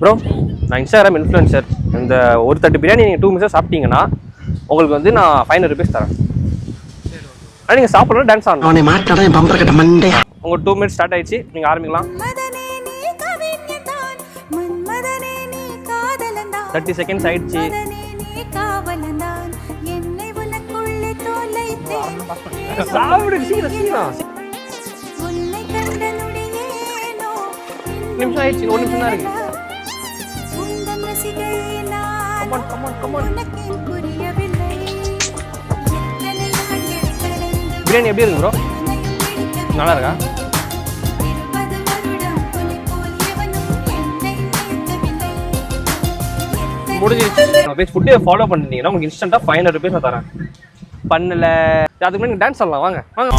Bro நான் Instagram influencer. இந்த ஒரு தட்டு பிரியாணி நீங்கள் 2 மினிட்ஸ் சாப்பிட்டீங்கன்னா உங்களுக்கு வந்து நான் 500 rupees தரேன். ஆனால் நீங்கள் சாப்பிடணும், டான்ஸ் ஆடணும். உங்கள் 2 மினிட்ஸ் ஸ்டார்ட் ஆயிடுச்சு, நீங்கள் ஆரம்பிக்கலாம். 30 செகண்ட்ஸ் ஆயிடுச்சு. சாப்பிடு சீக்கிரம் சீக்கிரம். நிமிஷம் ஆயிடுச்சு, 1 நிமிஷம் தான் இருக்கு. பிரியாணி எப்படி இருக்கு ப்ரோ? நல்லா இருக்கா? முடிஞ்சிருச்சு. பேஜ் ஃபுட்டே ஃபாலோ பண்ணிட்டீங்கன்னா உங்களுக்கு இன்ஸ்டன்ட்டாக 500 rupees நான் தரேன். பண்ணல அதுக்கு முன்னாடி டான்ஸ் ஆடலாம். வாங்க வாங்க.